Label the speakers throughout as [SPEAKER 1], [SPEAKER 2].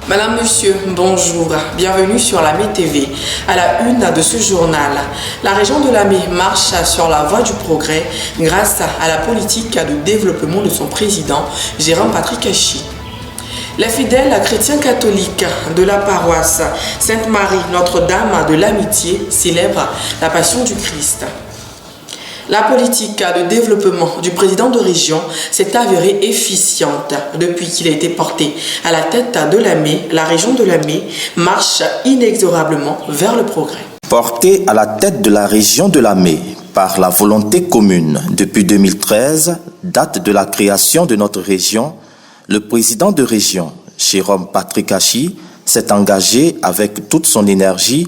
[SPEAKER 1] Madame, Monsieur, bonjour. Bienvenue sur Lamé TV. À la une de ce journal, la région de Lamé marche sur la voie du progrès grâce à la politique de développement de son président, Jérôme Patrick Achi. Les fidèles chrétiens catholiques de la paroisse Sainte-Marie Notre-Dame de l'Amitié célèbrent la Passion du Christ. La politique de développement du président de région s'est avérée efficiente depuis qu'il a été porté à la tête de Lamé. La région de Lamé marche inexorablement vers le progrès.
[SPEAKER 2] Porté à la tête de la région de Lamé par la volonté commune depuis 2013, date de la création de notre région, le président de région, Jérôme Patrick Achi, s'est engagé avec toute son énergie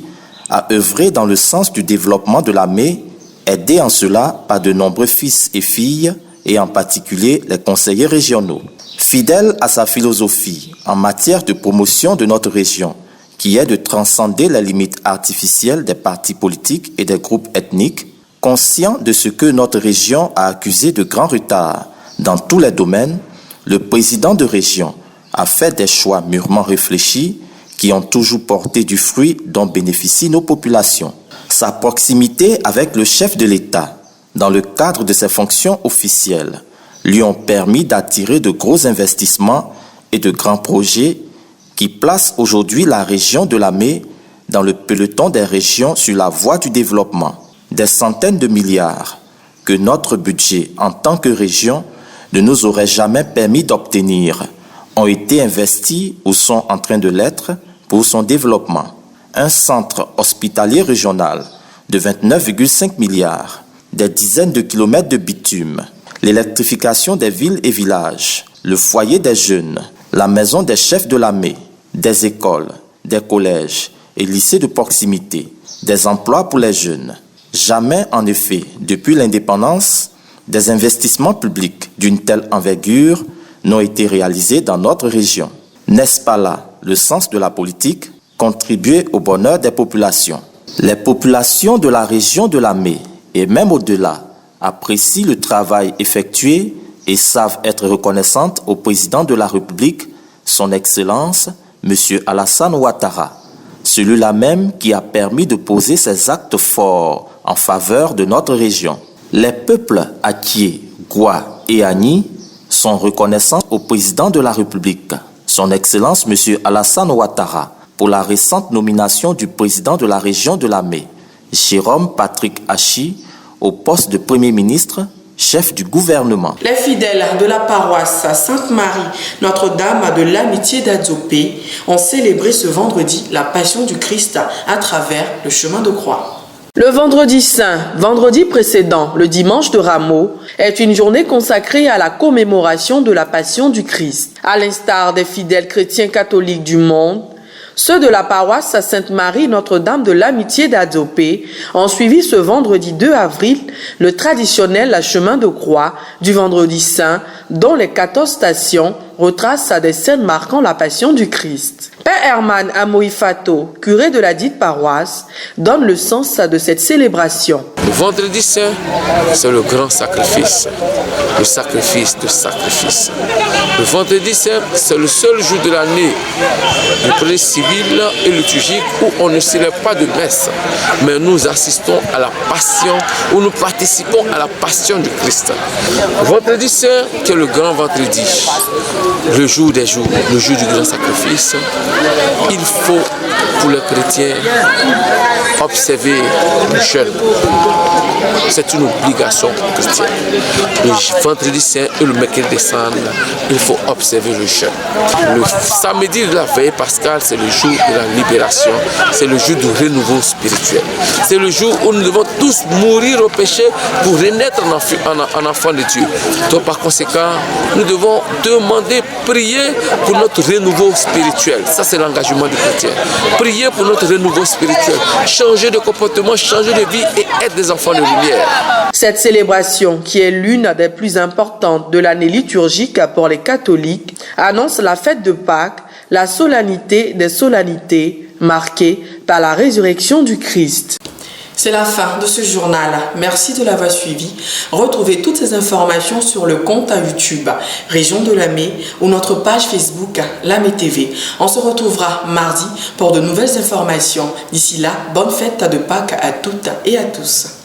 [SPEAKER 2] à œuvrer dans le sens du développement de Lamé, aidé en cela par de nombreux fils et filles, et en particulier les conseillers régionaux. Fidèle à sa philosophie en matière de promotion de notre région, qui est de transcender les limites artificielles des partis politiques et des groupes ethniques, conscient de ce que notre région a accusé de grand retard dans tous les domaines, le président de région a fait des choix mûrement réfléchis qui ont toujours porté du fruit dont bénéficient nos populations. Sa proximité avec le chef de l'État, dans le cadre de ses fonctions officielles, lui ont permis d'attirer de gros investissements et de grands projets qui placent aujourd'hui la région de Lamé dans le peloton des régions sur la voie du développement. Des centaines de milliards que notre budget en tant que région ne nous aurait jamais permis d'obtenir ont été investis ou sont en train de l'être pour son développement. Un centre hospitalier régional de 29,5 milliards, des dizaines de kilomètres de bitume, l'électrification des villes et villages, le foyer des jeunes, la maison des chefs de Lamé, des écoles, des collèges et lycées de proximité, des emplois pour les jeunes. Jamais, en effet, depuis l'indépendance, des investissements publics d'une telle envergure n'ont été réalisés dans notre région. N'est-ce pas là le sens de la politique ? Contribuer au bonheur des populations. Les populations de la région de Lamé, et même au-delà, apprécient le travail effectué et savent être reconnaissantes au président de la République, son Excellence, M. Alassane Ouattara, celui-là même qui a permis de poser ses actes forts en faveur de notre région. Les peuples Atié, Gwa et Ani sont reconnaissants au président de la République, son Excellence M. Alassane Ouattara, pour la récente nomination du président de la région de Lamé, Jérôme Patrick Achi, au poste de Premier ministre, chef du gouvernement.
[SPEAKER 1] Les fidèles de la paroisse Sainte-Marie Notre-Dame de l'Amitié d'Adzopé ont célébré ce vendredi la Passion du Christ à travers le chemin de croix. Le vendredi saint, vendredi précédent, le dimanche de Rameau, est une journée consacrée à la commémoration de la Passion du Christ. À l'instar des fidèles chrétiens catholiques du monde, ceux de la paroisse Sainte-Marie Notre-Dame de l'Amitié d'Adzopé ont suivi ce vendredi 2 avril le traditionnel chemin de croix du vendredi saint, dont les 14 stations retracent des scènes marquant la Passion du Christ. Père Herman Amoïfato, curé de la dite paroisse, donne le sens de cette célébration.
[SPEAKER 3] Le vendredi saint, c'est le grand sacrifice, le sacrifice de sacrifice. Le vendredi saint, c'est le seul jour de l'année, du pré civil et liturgique, où on ne célèbre pas de messe, mais nous assistons à la passion, où nous participons à la passion du Christ. Le vendredi saint, qui est le grand vendredi, le jour des jours, le jour du grand sacrifice, il faut, pour les chrétiens, observer le jeûne. C'est une obligation chrétienne. Le vendredi saint et le mercredi saint, il faut observer le jeûne. Le samedi de la veille pascale, c'est le jour de la libération, c'est le jour du renouveau spirituel. C'est le jour où nous devons tous mourir au péché pour renaître en enfant de Dieu. Donc par conséquent, nous devons demander, prier pour notre renouveau spirituel. Ça, c'est l'engagement du chrétien. Prier pour notre renouveau spirituel. Changer de comportement, changer de vie et être des enfants de lumière.
[SPEAKER 1] Cette célébration, qui est l'une des plus importantes de l'année liturgique pour les catholiques, annonce la fête de Pâques, la solennité des solennités marquée par la résurrection du Christ. C'est la fin de ce journal. Merci de l'avoir suivi. Retrouvez toutes ces informations sur le compte YouTube Région de Lamé ou notre page Facebook Lamé TV. On se retrouvera mardi pour de nouvelles informations. D'ici là, bonne fête de Pâques à toutes et à tous.